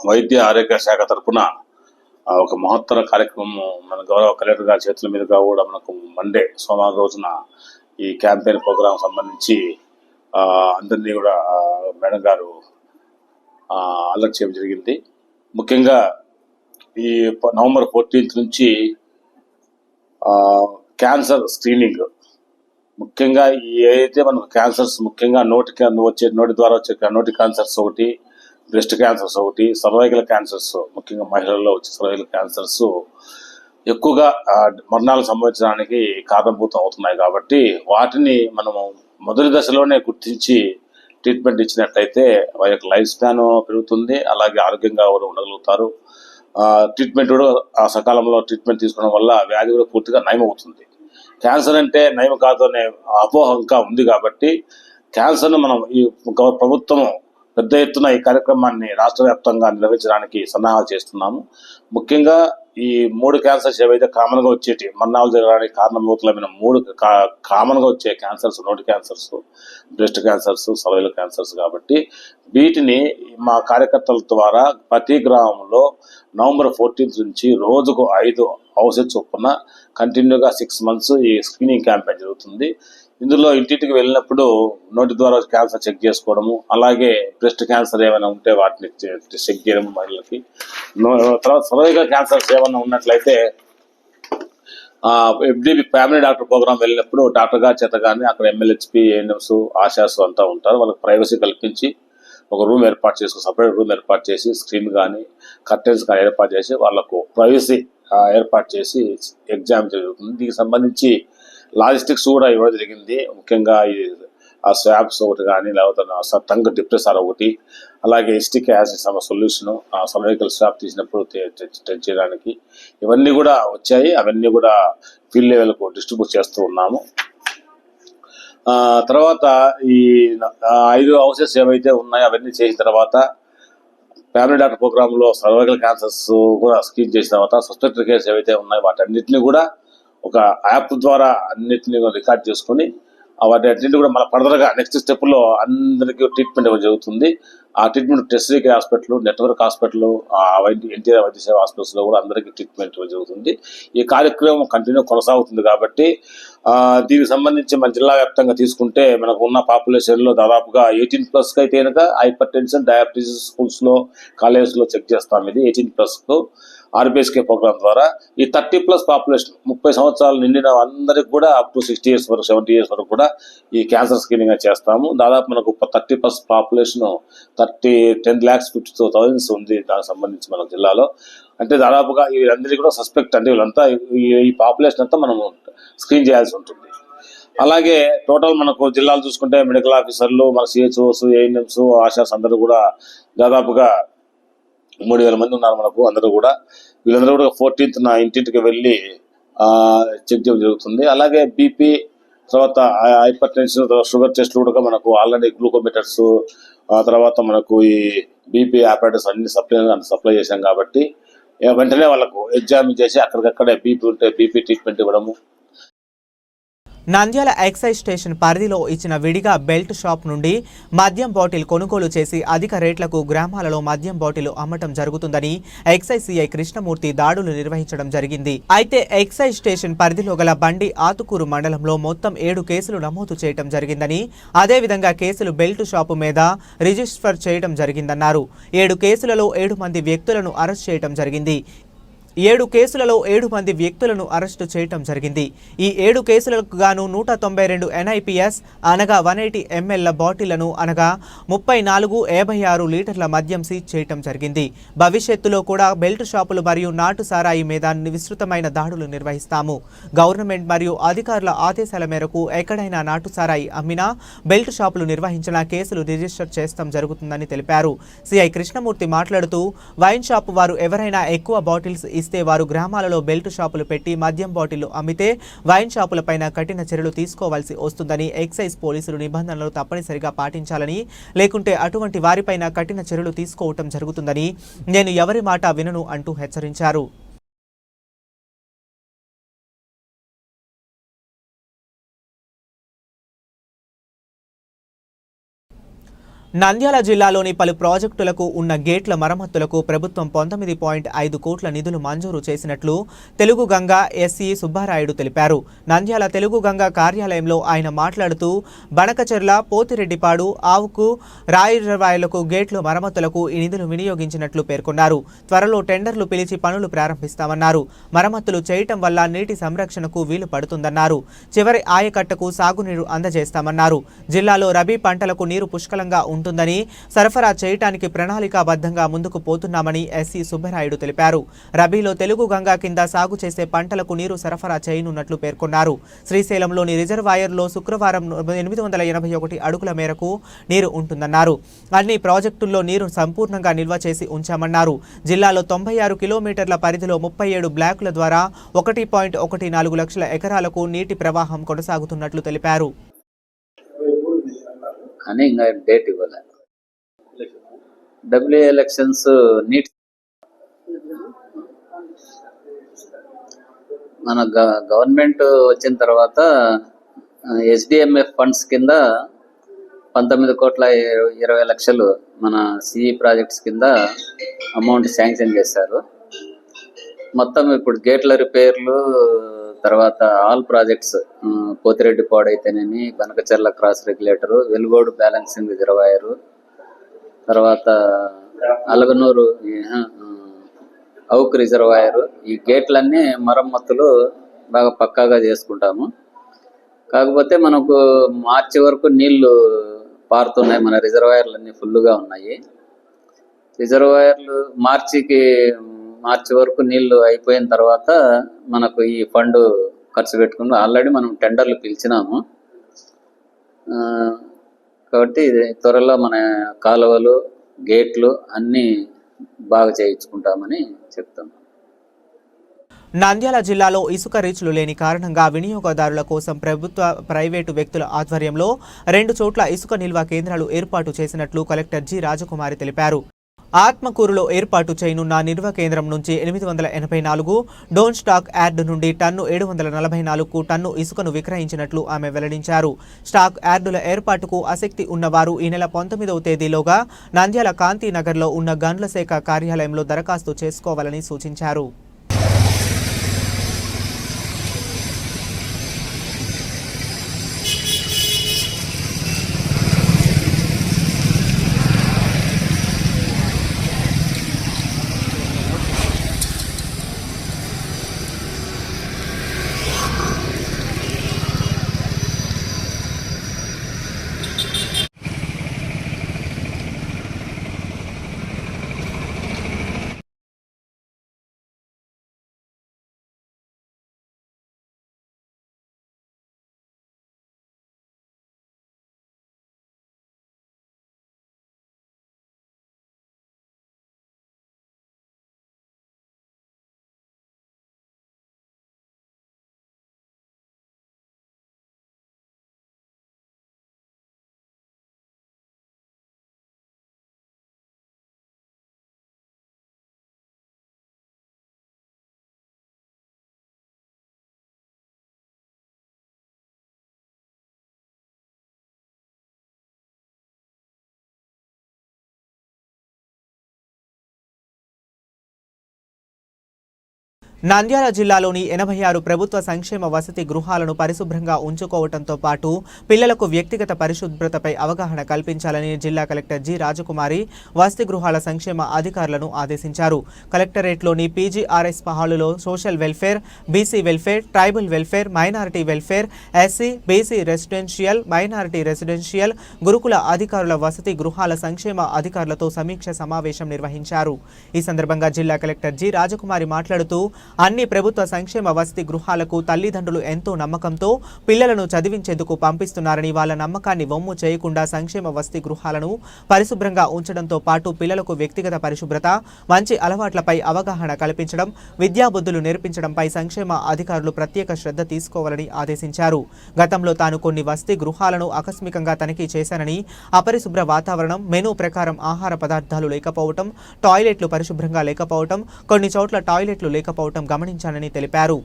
D: వైద్య ఆరోగ్య శాఖ తరఫున ఒక మహత్తర కార్యక్రమం మన గౌరవ కలెక్టర్ గారి చేతుల మీదుగా కూడా మనకు మండే సోమవారం రోజున ఈ క్యాంపెయిన్ ప్రోగ్రాం సంబంధించి అందరినీ కూడా మేడం గారు అలర్ట్ చేయడం జరిగింది. ముఖ్యంగా ఈ నవంబర్ 14 నుంచి క్యాన్సర్ స్క్రీనింగ్, ముఖ్యంగా ఏదైతే మనకు క్యాన్సర్స్, ముఖ్యంగా నోటి ద్వారా వచ్చే నోటి క్యాన్సర్స్ ఒకటి, బ్రెస్ట్ క్యాన్సర్స్ ఒకటి, సర్వైకల్ క్యాన్సర్స్, ముఖ్యంగా మహిళల్లో వచ్చే సర్వైకల్ క్యాన్సర్స్ ఎక్కువగా మరణాలు సంభవించడానికి కారణభూతం అవుతున్నాయి. కాబట్టి వాటిని మనము మొదటి దశలోనే గుర్తించి ట్రీట్మెంట్ ఇచ్చినట్లయితే వారి యొక్క లైఫ్ స్పాన్ పెరుగుతుంది, అలాగే ఆరోగ్యంగా కూడా ఉండగలుగుతారు. ట్రీట్మెంట్ కూడా సకాలంలో ట్రీట్మెంట్ తీసుకోవడం వల్ల వ్యాధి కూడా పూర్తిగా నయమవుతుంది. క్యాన్సర్ అంటే నయం కాదు అనే అపోహ ఇంకా ఉంది. కాబట్టి క్యాన్సర్ను మనం ఈ ప్రభుత్వం పెద్ద ఎత్తున ఈ కార్యక్రమాన్ని రాష్ట్ర వ్యాప్తంగా నిర్వహించడానికి సన్నాహాలు చేస్తున్నాము. ముఖ్యంగా ఈ 3 క్యాన్సర్స్ ఏవైతే కామన్గా వచ్చేటి మరణాలు జరగడానికి కారణభూతులమైన 3 కామన్గా వచ్చే క్యాన్సర్స్, నోటి cancers, breast cancers, cervical cancers. కాబట్టి వీటిని మా కార్యకర్తల ద్వారా ప్రతి గ్రామంలో నవంబర్ 14 నుంచి రోజుకు 5 హౌసెస్ చొప్పున కంటిన్యూగా 6 months ఈ స్క్రీనింగ్ క్యాంపెయిన్ జరుగుతుంది. ఇందులో ఇంటింటికి వెళ్ళినప్పుడు నోటి ద్వారా క్యాన్సర్ చెక్ చేసుకోవడము, అలాగే బ్రెస్ట్ క్యాన్సర్ ఏమైనా ఉంటే వాటిని చెక్ చేయడం మహిళలకి. తర్వాత సర్వైకల్ క్యాన్సర్స్ ఏమైనా ఉన్నట్లయితే ఎఫ్డిబి ఫ్యామిలీ డాక్టర్ ప్రోగ్రామ్ వెళ్ళినప్పుడు డాక్టర్ గారి చేత కానీ అక్కడ ఎమ్మెల్హెచ్పి, ఏఎన్ఎంస్, ఆశాస్ అంతా ఉంటారు. వాళ్ళకి ప్రైవసీ కల్పించి ఒక రూమ్ ఏర్పాటు చేసుకుని, సపరేట్ రూమ్ ఏర్పాటు చేసి స్క్రీన్ కానీ కర్టెన్స్ కానీ ఏర్పాటు చేసి వాళ్ళకు ప్రైవసీ ఏర్పాటు చేసి ఎగ్జామ్ జరుగుతుంది. దీనికి సంబంధించి లాజిస్టిక్స్ కూడా ఇవ్వడం జరిగింది. ముఖ్యంగా ఆ స్వాబ్స్ ఒకటి కానీ, లేకపోతే టంగ్ డిప్రెసర్ ఒకటి, అలాగే acetic acid solution, cervical swab తీసినప్పుడు టెస్ట్ చేయడానికి ఇవన్నీ కూడా వచ్చాయి. అవన్నీ కూడా ఫీల్డ్ లెవెల్కు డిస్ట్రిబ్యూట్ చేస్తూ ఉన్నాము. తర్వాత ఈ 5 హౌసెస్ ఏవైతే ఉన్నాయో అవన్నీ చేసిన తర్వాత ఫ్యామిలీ డాక్టర్ ప్రోగ్రాంలో సర్వైకల్ క్యాన్సర్స్ కూడా స్క్రీన్ చేసిన తర్వాత సస్పెక్టెడ్ కేసు ఏవైతే ఉన్నాయో వాటన్నిటిని కూడా ఒక యాప్ ద్వారా అన్నిటిని రికార్డ్ చేసుకొని వాటి కూడా మన ఫర్దర్గా నెక్స్ట్ స్టెప్లో అందరికీ ట్రీట్మెంట్ ఇవ్వడం జరుగుతుంది. ఆ ట్రీట్మెంట్ టెస్టిక్ హాస్పిటల్, నెట్వర్క్ హాస్పిటల్, ఎన్టీఆర్ వైద్య సేవ హాస్పిటల్స్లో కూడా అందరికీ ట్రీట్మెంట్ ఇవ్వడం జరుగుతుంది. ఈ కార్యక్రమం కంటిన్యూ కొనసాగుతుంది. కాబట్టి దీనికి సంబంధించి మన జిల్లా వ్యాప్తంగా తీసుకుంటే మనకు ఉన్న పాపులేషన్లో దాదాపుగా 18+ అయితే కనుక హైపర్ టెన్షన్, డయాబెటీస్ స్కూల్స్లో, కాలేజెస్లో చెక్ చేస్తాం. ఇది 18+కు ఆర్బీఎస్కే ప్రోగ్రామ్ ద్వారా ఈ 30+ పాపులేషన్ 30 సంవత్సరాలు నిండిన అందరికి కూడా అప్ టు 60 years వరకు, 70 years వరకు కూడా ఈ క్యాన్సర్ స్క్రీనింగ్ చేస్తాము. దాదాపు మనకు 30+ పాపులేషన్ 10,50,000 ఉంది దానికి సంబంధించి మన జిల్లాలో. అంటే దాదాపుగా వీళ్ళందరికీ కూడా సస్పెక్ట్, అంటే వీళ్ళంతా ఈ పాపులేషన్ అంతా మనం స్క్రీన్ చేయాల్సి ఉంటుంది. అలాగే టోటల్ మనకు జిల్లాలు చూసుకుంటే మెడికల్ ఆఫీసర్లు, మన సిహెచ్ఓస్, ఏఎన్ఎంస్, ఆశాస్ అందరూ కూడా దాదాపుగా 3,000 మంది ఉన్నారు మనకు. అందరూ కూడా వీళ్ళందరూ కూడా 14th ఇంటింటికి వెళ్ళి చెక్ చేయడం జరుగుతుంది. అలాగే బీపీ, తర్వాత హైపర్ టెన్షన్, షుగర్ టెస్ట్లు కూడా మనకు ఆల్రెడీ గ్లూకోమీటర్స్, తర్వాత మనకు ఈ బీపీ ఆపరేటర్స్ అన్ని సప్లై చేశాం. కాబట్టి వెంటనే వాళ్ళకు ఎగ్జామిన్ చేసి అక్కడికక్కడే బీపీ ఉంటే బీపీ ట్రీట్మెంట్ ఇవ్వడము.
A: నంద్యాల ఎక్సైజ్ స్టేషన్ పరిధిలో ఇచ్చిన విడిగా బెల్ట్ షాప్ నుండి మద్యం బాటిల్ కొనుగోలు చేసి అధిక రేట్లకు గ్రామాలలో మద్యం బాటిల్ అమ్మటం జరుగుతుందని ఎక్సైజ్ సిఐ కృష్ణమూర్తి దాడులు నిర్వహించడం జరిగింది. అయితే ఎక్సైజ్ స్టేషన్ పరిధిలో గల బండి ఆతుకూరు మండలంలో మొత్తం 7 కేసులు నమోదు చేయడం జరిగిందని, అదేవిధంగా కేసులు బెల్ట్ షాపు మీద రిజిస్టర్ చేయడం జరిగిందన్నారు. 7 కేసులలో 7 మంది వ్యక్తులను అరెస్ట్ చేయడం జరిగింది. 7 కేసులలో 7 మంది వ్యక్తులను అరెస్టు చేయడం జరిగింది. ఈ 7 కేసులకు గాను 192 NIPS అనగా 180 ml బాటిళ్లను అనగా 34.56 లీటర్ల మద్యం సీజ్ చేయడం జరిగింది. భవిష్యత్తులో కూడా బెల్ట్ షాపులు మరియు నాటు సారాయి మీద విస్తృతమైన దాడులు నిర్వహిస్తాము. గవర్నమెంట్ మరియు అధికారుల ఆదేశాల మేరకు ఎక్కడైనా నాటు సారాయి అమ్మినా, బెల్ట్ షాపులు నిర్వహించిన కేసులు రిజిస్టర్ చేస్తాం జరుగుతుందని తెలిపారు. సిఐ కృష్ణమూర్తి మాట్లాడుతూ, వైన్ షాపు వారు ఎవరైనా ఎక్కువ బాటిల్స్ ఇస్తే వారు గ్రామాలలో బెల్ట్ షాపులు పెట్టి మద్యం బాటిళ్లు అమ్మితే వైన్ షాపులపైన కఠిన చర్యలు తీసుకోవాల్సి వస్తుందని, ఎక్సైజ్ పోలీసులు నిబంధనలు తప్పనిసరిగా పాటించాలని, లేకుంటే అటువంటి వారిపైన కఠిన చర్యలు తీసుకోవటం జరుగుతుందని, నేను ఎవరి మాట వినను అంటూ హెచ్చరించారు. నంద్యాల జిల్లాలోని పలు ప్రాజెక్టులకు ఉన్న గేట్ల మరమ్మతులకు ప్రభుత్వం 19.5 కోట్ల నిధులు మంజూరు చేసినట్లు తెలుగు గంగ ఎస్సీ సుబ్బారాయుడు తెలిపారు. నంద్యాల తెలుగు గంగ కార్యాలయంలో ఆయన మాట్లాడుతూ, బనకచెర్ల, పోతిరెడ్డిపాడు, ఆవుకు, రాయిరవాయలకు గేట్లు మరమ్మతులకు ఈ నిధులు వినియోగించినట్లు పేర్కొన్నారు. త్వరలో టెండర్లు పిలిచి పనులు ప్రారంభిస్తామన్నారు. మరమ్మతులు చేయటం వల్ల నీటి సంరక్షణకు వీలు పడుతుందన్నారు. చివరి ఆయకట్టకు సాగునీరు అందజేస్తామన్నారు. జిల్లాలో రబీ పంటలకు నీరు పుష్కలంగా ఉంటుందని, సరఫరా చేయటానికి ప్రణాళికాబద్ధంగా ముందుకు పోతున్నామని ఎస్సీ సుబ్బరాయుడు తెలిపారు. రబీలో తెలుగు గంగా కింద సాగు చేసే పంటలకు నీరు సరఫరా చేయనున్నట్లు పేర్కొన్నారు. శ్రీశైలంలోని రిజర్వాయర్లో శుక్రవారం 881 అడుగుల మేరకు నీరు ఉంటుందన్నారు. అన్ని ప్రాజెక్టుల్లో నీరు సంపూర్ణంగా నిల్వ చేసి ఉంచామన్నారు. జిల్లాలో 96 కిలోమీటర్ల పరిధిలో 37 బ్లాకుల ద్వారా 1.14 లక్షల ఎకరాలకు నీటి ప్రవాహం కొనసాగుతున్నట్లు తెలిపారు.
E: అని ఇంకా డేట్ ఇవ్వలే. డబ్ల్యూఏ ఎలక్షన్స్ నీట్ మన గవర్నమెంట్ వచ్చిన తర్వాత SDMF ఫండ్స్ కింద 19,20,00,000 మన సిఈ ప్రాజెక్ట్స్ కింద అమౌంట్ శాంక్షన్ చేశారు. మొత్తం ఇప్పుడు గేట్ల రిపేర్లు, తర్వాత ఆల్ ప్రాజెక్ట్స్, పోతిరెడ్డిపాడు అయితేనేమి, Banakacherla cross regulator, Velugodu balancing reservoir, తర్వాత అలగనూరు అవుక్ రిజర్వాయరు, ఈ గేట్లన్నీ మరమ్మతులు బాగా పక్కాగా చేసుకుంటాము. కాకపోతే మనకు మార్చి వరకు నీళ్లు పారుతున్నాయి, మన రిజర్వాయర్లు అన్నీ ఫుల్గా ఉన్నాయి. రిజర్వాయర్లు మార్చి వరకు నీళ్లు అయిపోయిన తర్వాత మనకు ఈ ఫండ్ ఖర్చు పెట్టుకుని ఆల్రెడీ మనం టెండర్లు పిలిచినాము. కాబట్టి త్వరలో మన కాలువలు, గేట్లు అన్నీ బాగా చేయించుకుంటామని చెప్తున్నాం.
A: నంద్యాల జిల్లాలో ఇసుక రీచ్లు లేని కారణంగా వినియోగదారుల కోసం ప్రభుత్వ, ప్రైవేటు వ్యక్తుల ఆధ్వర్యంలో 2 చోట్ల ఇసుక నిల్వ కేంద్రాలు ఏర్పాటు చేసినట్లు కలెక్టర్ జి. రాజకుమారి తెలిపారు. ఆత్మకూరులో ఏర్పాటు చేయనున్న నిల్వ కేంద్రం నుంచి 884 డోన్ స్టాక్ యార్డు నుండి టన్ను 744కు టన్ను ఇసుకను విక్రయించినట్లు ఆమె వెల్లడించారు. స్టాక్ యార్డుల ఏర్పాటుకు ఆసక్తి ఉన్నవారు ఈ నెల 19వ తేదీలోగా నంద్యాల కాంతినగర్లో ఉన్న గనుల శాఖ కార్యాలయంలో దరఖాస్తు చేసుకోవాలని సూచించారు. నంద్యాల జిల్లాలోని 86 ప్రభుత్వ సంక్షేమ వసతి గృహాలను పరిశుభ్రంగా ఉంచుకోవడంతో పాటు పిల్లలకు వ్యక్తిగత పరిశుభ్రతపై అవగాహన కల్పించాలని జిల్లా కలెక్టర్ జి రాజకుమారి వసతి గృహాల సంక్షేమ అధికారులను ఆదేశించారు. కలెక్టరేట్లోని పీజీఆర్ఎస్ హాలులో social welfare, BC welfare, tribal welfare, minority welfare, SC, BC residential, minority residential, గురుకుల అధికారుల వసతి గృహాల సంక్షేమ అధికారులతో సమీక్ష సమావేశం నిర్వహించారు. ఈ సందర్భంగా జిల్లా కలెక్టర్ జి రాజకుమారి మాట్లాడుతూ అన్ని ప్రభుత్వ సంక్షేమ వసతి గృహాలకు తల్లిదండ్రులు ఎంతో నమ్మకంతో పిల్లలను చదివించేందుకు పంపిస్తున్నారని, వాళ్ళ నమ్మకాన్ని వమ్ము చేయకుండా సంక్షేమ వసతి గృహాలను పరిశుభ్రంగా ఉంచడంతో పాటు పిల్లలకు వ్యక్తిగత పరిశుభ్రత, మంచి అలవాట్లపై అవగాహన కల్పించడం, విద్యాబుద్ధులు నేర్పించడంపై సంక్షేమ అధికారులు ప్రత్యేక శ్రద్ధ తీసుకోవాలని ఆదేశించారు. గతంలో తాను కొన్ని వసతి గృహాలను ఆకస్మికంగా తనిఖీ చేశానని, అపరిశుభ్ర వాతావరణం, మెనూ ప్రకారం ఆహార పదార్థాలు లేకపోవటం, టాయిలెట్లు పరిశుభ్రంగా లేకపోవటం, కొన్ని చోట్ల టాయిలెట్లు లేకపోవటం గమనించానని తెలిపారు.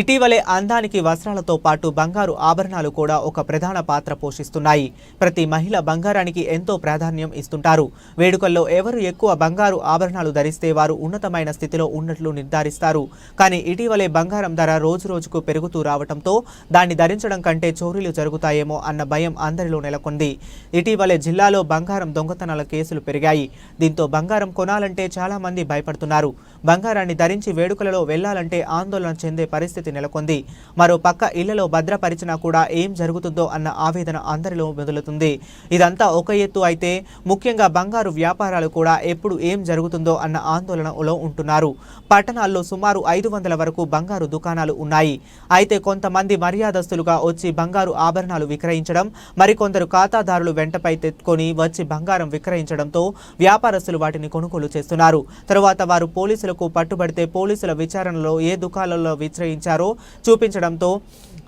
A: ఇటీవలే అందానికి వస్త్రాలతో పాటు బంగారు ఆభరణాలు కూడా ఒక ప్రధాన పాత్ర పోషిస్తున్నాయి. ప్రతి మహిళ బంగారానికి ఎంతో ప్రాధాన్యం ఇస్తుంటారు. వేడుకల్లో ఎవరు ఎక్కువ బంగారు ఆభరణాలు ధరిస్తే వారు ఉన్నతమైన స్థితిలో ఉన్నట్లు నిర్ధారిస్తారు. కానీ ఇటీవలే బంగారం ధర రోజురోజుకు పెరుగుతూ రావడంతో దాన్ని ధరించడం కంటే చోరీలు జరుగుతాయేమో అన్న భయం అందరిలో నెలకొంది. ఇటీవలే జిల్లాలో బంగారం దొంగతనాల కేసులు పెరిగాయి. దీంతో బంగారం కొనాలంటే చాలా మంది భయపడుతున్నారు. బంగారాన్ని ధరించి వేడుకలలో వెళ్లాలంటే ఆందోళన చెందే పరిస్థితి నెలకొంది. మరో పక్క ఇళ్లలో భద్రపరిచినా కూడా ఏం జరుగుతుందో అన్న ఆవేదన అందరిలో మొదలుతుంది. ఇదంతా ఒక ఎత్తు అయితే ముఖ్యంగా బంగారు వ్యాపారాలు కూడా ఎప్పుడు ఏం జరుగుతుందో అన్న ఆందోళనలో ఉంటున్నారు. పట్టణాల్లో సుమారు 500 వరకు బంగారు దుకాణాలు ఉన్నాయి. అయితే కొంతమంది మర్యాదస్తులుగా వచ్చి బంగారు ఆభరణాలు విక్రయించడం, మరికొందరు ఖాతాదారులు వెంటపై తెచ్చుకొని వచ్చి బంగారం విక్రయించడంతో వ్యాపారస్తులు వాటిని కొనుగోలు చేస్తున్నారు. తరువాత వారు పోలీసులకు పట్టుబడితే పోలీసుల విచారణలో ఏ దుకాణాలలో విక్రయించారో చూపించడంతో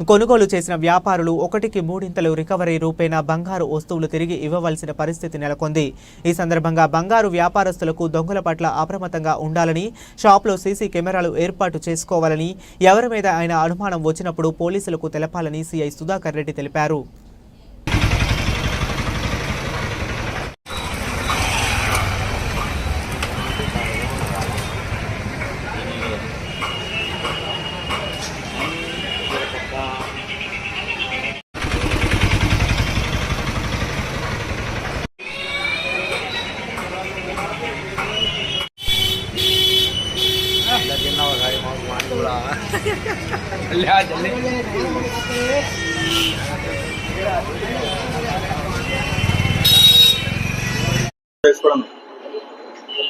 A: కొనుగోలు చేసిన వ్యాపారులు 1కి 3 రికవరీ రూపేణా బంగారు వస్తువులు తిరిగి ఇవ్వవలసిన పరిస్థితి నెలకొంది. ఈ సందర్భంగా బంగారు వ్యాపారస్తులకు దొంగల పట్ల అప్రమత్తంగా ఉండాలని, షాప్లో సీసీ కెమెరాలు ఏర్పాటు చేసుకోవాలని, ఎవరి మీద అయినా అనుమానం వచ్చినప్పుడు పోలీసులకు తెలపాలని సిఐ సుధాకర్ రెడ్డి తెలిపారు.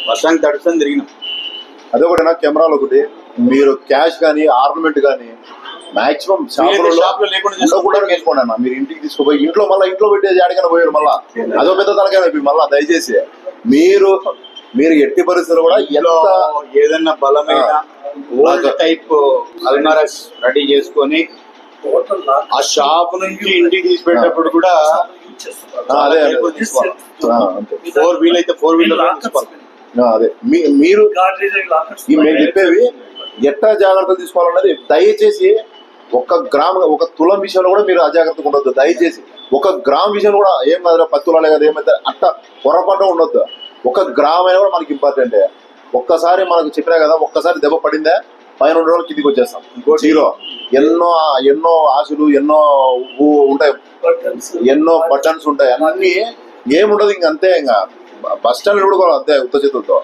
F: వర్షానికి తడుస్తుంది తిరిగినాం.
G: అదొకటి నా కెమెరాలు ఒకటి, మీరు క్యాష్ కానీ ఆర్నమెంట్ కానీ మాక్సిమం షాపులో లేకుండా తీసుకోండి అన్న. మీరు ఇంటికి తీసుకుపోయి ఇంట్లో మళ్ళీ ఇంట్లో పెట్టేది ఆడికైనా పోయారు మళ్ళీ అదో పెద్ద తలకైనా మళ్ళీ దయచేసి మీరు ఎట్టి పరిస్థితులు కూడా ఎంత
F: ఏదన్నా బలమైన ఓల్డ్ టైప్ అల్మారాస్ రెడీ చేసుకొని ఆ షాప్ నుంచి ఇంటికి తీసుకెళ్ళేటప్పుడు కూడా
G: అదే
F: 4 వీల్ అయితే 4 వీలర్ తీసుకోవాలి.
G: అదే మీరు మేము చెప్పేవి ఎట్లా జాగ్రత్తలు తీసుకోవాలన్నది దయచేసి ఒక తులం విషయంలో కూడా మీరు అజాగ్రత్తగా ఉండొద్దు. దయచేసి 1 గ్రామ్ విషయంలో కూడా ఏం కదా 10 తులాలే కదా ఏమైతే అట్లా పొరపాటు ఉండొద్దు. 1 గ్రామ్ అయినా కూడా మనకి ఇంపార్టెంటే. ఒక్కసారి మనకు చెప్పినా కదా, ఒక్కసారి దెబ్బ పడిందే పైన 2 రోజులు కిందికి వచ్చేస్తాం. జీరో. ఎన్నో ఆశలు, ఎన్నో ఉంటాయి, ఎన్నో బటన్స్ ఉంటాయి, అన్ని ఏముండదు. అంతే ఇంకా బస్ స్టాండ్ కూడా అంతే ఉత్త చేతులతో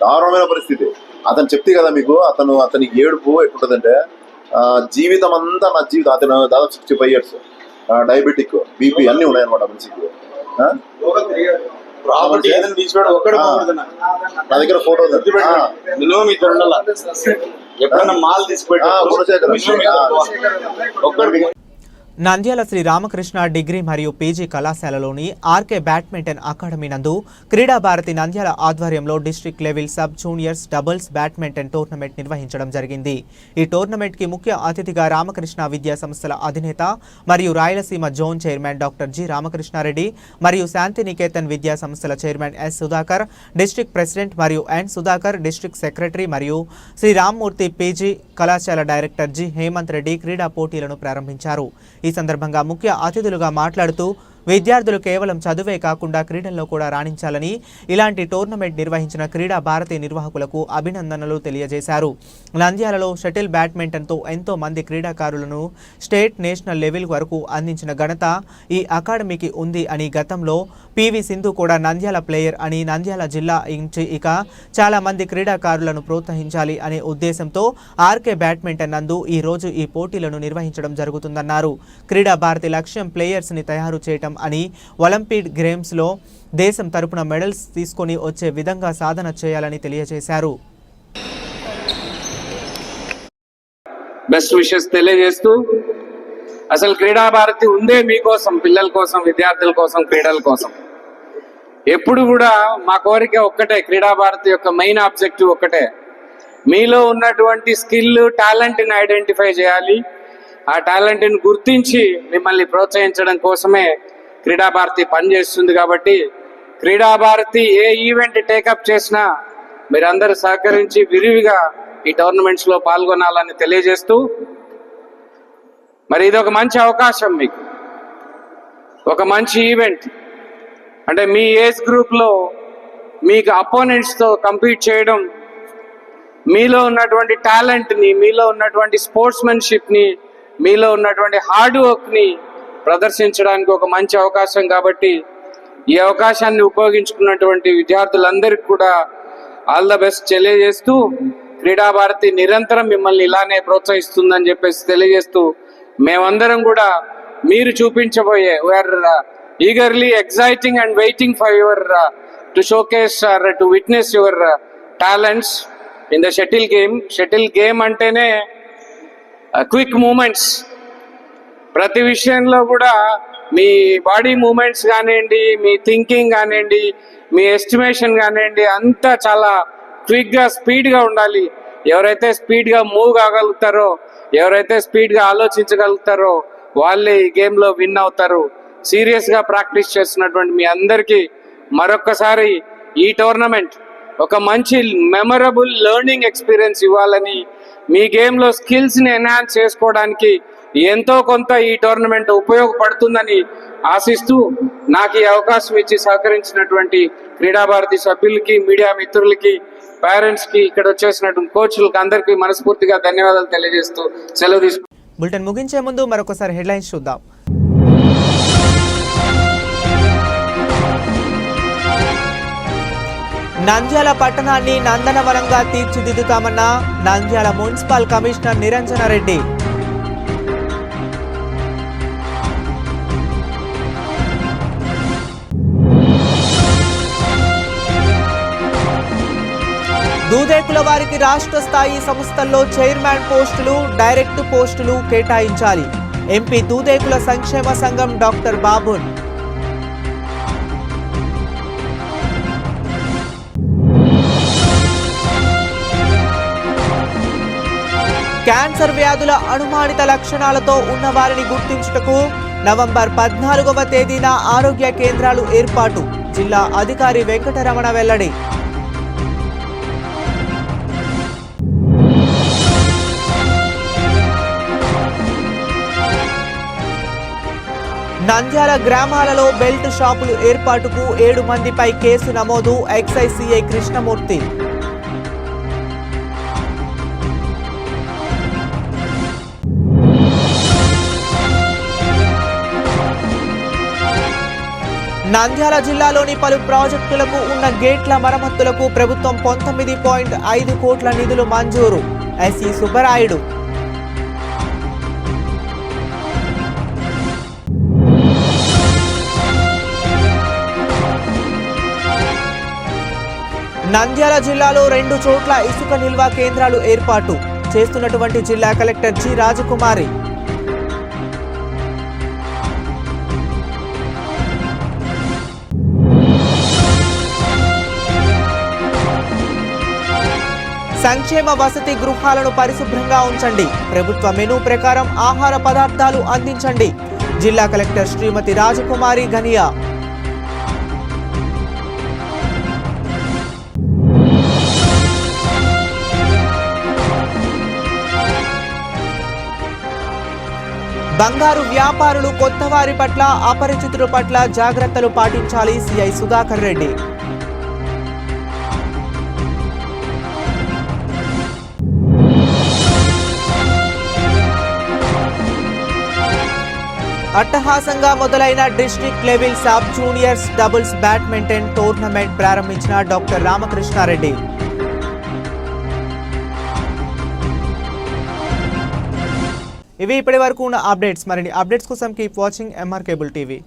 G: దారుణమైన పరిస్థితి. అతను చెప్తే కదా మీకు, అతని ఏడుపు ఎట్లుంటదంటే జీవితం అంతా నా జీవితం. అతను దాదాపు 65 years, డయాబెటిక్, బీపీ అన్ని ఉన్నాయన్నమాట మనిషికి. నా దగ్గర ఫోటో
F: ఎప్పుడైనా మాల్ తీసుకుపెట్టి
A: నంద్యాల శ్రీ రామకృష్ణ డిగ్రీ మరియు పీజీ కళాశాలలోని ఆర్కే బ్యాడ్మింటన్ అకాడమీ నందు క్రీడా భారతి నంద్యాల ఆధ్వర్యంలో district level sub juniors doubles badminton tournament నిర్వహించడం జరిగింది. ఈ టోర్నమెంట్కి ముఖ్య అతిథిగా రామకృష్ణ విద్యా సంస్థల అధినేత మరియు Rayalaseema zone chairman doctor G Ramakrishna Reddy మరియు శాంతినికేతన్ విద్యా సంస్థల chairman S Sudhakar, district president మరియు ఎన్ సుధాకర్, డిస్ట్రిక్ట్ సెక్రటరీ మరియు శ్రీ రామ్మూర్తి పీజీ కళాశాల డైరెక్టర్ జి హేమంత్ రెడ్డి క్రీడా పోటీలను ప్రారంభించారు. ఈ సందర్భంగా ముఖ్య అతిథులుగా మాట్లాడుతూ విద్యార్థులు కేవలం చదువే కాకుండా క్రీడల్లో కూడా రాణించాలని ఇలాంటి టోర్నమెంట్ నిర్వహించిన క్రీడా భారతి నిర్వాహకులకు అభినందనలు తెలియజేశారు. నంద్యాలలో షటిల్ బ్యాడ్మింటన్తో ఎంతో మంది క్రీడాకారులను స్టేట్, నేషనల్ లెవెల్ వరకు అందించిన ఘనత ఈ అకాడమీకి ఉంది అని, గతంలో పివి సింధు కూడా నంద్యాల ప్లేయర్ అని, నంద్యాల జిల్లా నుంచి ఇక చాలా మంది క్రీడాకారులను ప్రోత్సహించాలి అనే ఉద్దేశంతో ఆర్కే బ్యాడ్మింటన్ నందు ఈ రోజు ఈ పోటీలను నిర్వహించడం జరుగుతుందన్నారు. క్రీడా భారతి లక్ష్యం ప్లేయర్స్ని తయారు చేయడం అని, ఒలింపిక్ గేమ్స్లో దేశం తరపున మెడల్స్ తీసుకొని వచ్చే విధంగా సాధన చేయాలని తెలియజేశారు.
H: బెస్ట్ విషెస్ తెలియజేస్తూ, అసలు క్రీడా భారతి ఉందే మీకోసం, పిల్లల కోసం, విద్యార్థుల కోసం, క్రీడల కోసం. ఎప్పుడు కూడా మా కోరిక ఒక్కటే, క్రీడా భారతి యొక్క మెయిన్ ఆబ్జెక్టివ్ ఒక్కటే, మీలో ఉన్నటువంటి స్కిల్, టాలెంట్ని ఐడెంటిఫై చేయాలి. ఆ టాలెంట్ని గుర్తించి మిమ్మల్ని ప్రోత్సహించడం కోసమే క్రీడా భారతి పనిచేస్తుంది. కాబట్టి క్రీడా భారతి ఏ ఈవెంట్ టేకప్ చేసినా మీరందరూ సహకరించి విరివిగా ఈ టోర్నమెంట్స్లో పాల్గొనాలని తెలియజేస్తూ, మరి ఇది ఒక మంచి అవకాశం, మీకు ఒక మంచి ఈవెంట్. అంటే మీ ఏజ్ గ్రూప్లో మీకు అపోనెంట్స్తో కంపీట్ చేయడం, మీలో ఉన్నటువంటి టాలెంట్ని, మీలో ఉన్నటువంటి స్పోర్ట్స్మెన్షిప్ని, మీలో ఉన్నటువంటి హార్డ్ వర్క్ని ప్రదర్శించడానికి ఒక మంచి అవకాశం. కాబట్టి ఈ అవకాశాన్ని ఉపయోగించుకున్నటువంటి విద్యార్థులందరికీ కూడా ఆల్ ద బెస్ట్ తెలియజేస్తూ, క్రీడా భారతి నిరంతరం మిమ్మల్ని ఇలానే ప్రోత్సహిస్తుందని చెప్పేసి తెలియజేస్తూ, మేమందరం కూడా మీరు చూపించబోయే, we are eagerly exciting and waiting for your to showcase or to witness your talents in the shuttle game. Shuttle game అంటేనే క్విక్ మూమెంట్స్. ప్రతి విషయంలో కూడా మీ బాడీ మూమెంట్స్ కానివ్వండి, మీ థింకింగ్ కానివ్వండి, మీ ఎస్టిమేషన్ కానివ్వండి, అంతా చాలా క్విక్గా, స్పీడ్గా ఉండాలి. ఎవరైతే స్పీడ్గా మూవ్ కాగలుగుతారో, ఎవరైతే స్పీడ్గా ఆలోచించగలుగుతారో వాళ్ళే ఈ గేమ్లో విన్ అవుతారు. సీరియస్గా ప్రాక్టీస్ చేస్తున్నటువంటి మీ అందరికీ మరొక్కసారి ఈ టోర్నమెంట్ ఒక మంచి మెమరబుల్ లెర్నింగ్ ఎక్స్పీరియన్స్ ఇవ్వాలని, మీ గేమ్లో స్కిల్స్ని ఎన్హాన్స్ చేసుకోవడానికి ఎంతో కొంత ఈ టోర్నమెంట్ ఉపయోగపడుతుందని ఆశిస్తూ, నాకు ఈ అవకాశం ఇచ్చి సహకరించినటువంటి క్రీడా భారతి సభ్యులకి, మీడియా మిత్రులకి, పేరెంట్స్కి, ఇక్కడ వచ్చేసినటువంటి కోచ్లకు అందరికీ మనస్ఫూర్తిగా ధన్యవాదాలు తెలియజేస్తూ సెలవు తీసుకుంటాను.
A: బులెటిన్ ముగించే ముందు మరొకసారి హెడ్లైన్స్ చూద్దాం. నంద్యాల పట్టణాన్ని నందనవనంగా తీర్చిదిద్దుతామన్న నంద్యాల మున్సిపల్ కమిషనర్ నిరంజనారెడ్డి. దూదేకుల వారికి రాష్ట్ర స్థాయి సంస్థల్లో చైర్మన్ పోస్టులు, డైరెక్ట్ పోస్టులు కేటాయించాలి. ఎంపీ దూదేకుల సంక్షేమ సంఘం డాక్టర్ బాబున్. క్యాన్సర్ వ్యాధుల అనుమానిత లక్షణాలతో ఉన్న వారిని గుర్తించుటకు నవంబర్ 14వ తేదీన ఆరోగ్య కేంద్రాలు ఏర్పాటు. జిల్లా అధికారి వెంకటరమణ వెల్లడి. నంద్యాల గ్రామాలలో బెల్ట్ షాపులు ఏర్పాటుకు 7 మందిపై కేసు నమోదు. Excise CI Krishnamurthy. నంద్యాల జిల్లాలోని పలు ప్రాజెక్టులకు ఉన్న గేట్ల మరమ్మతులకు ప్రభుత్వం 19.5 కోట్ల నిధులు మంజూరు. ఎస్ఈ సుబ్బరాయుడు. నంద్యాల జిల్లాలో 2 చోట్ల ఇసుక నిల్వ కేంద్రాలు ఏర్పాటు చేస్తున్నటువంటి జిల్లా కలెక్టర్ జి రాజకుమారి. సంక్షేమ వసతి గృహాలను పరిశుభ్రంగా ఉంచండి. ప్రభుత్వ మెనూ ప్రకారం ఆహార పదార్థాలు అందించండి. జిల్లా కలెక్టర్ శ్రీమతి రాజకుమారి గనియా. బంగారు వ్యాపారులు కొత్త వారి పట్ల, అపరిచితుల పట్ల జాగ్రత్తలు పాటించాలి. సిఐ సుధాకర్ రెడ్డి. అట్టహాసంగా మొదలైన district level sub juniors doubles badminton tournament ప్రారంభించిన డాక్టర్ రామకృష్ణారెడ్డి. ఇవి ఇప్పటి వరకు ఉన్న అప్డేట్స్. మరిన్ని అప్డేట్స్ కోసం keep watching MR cable TV.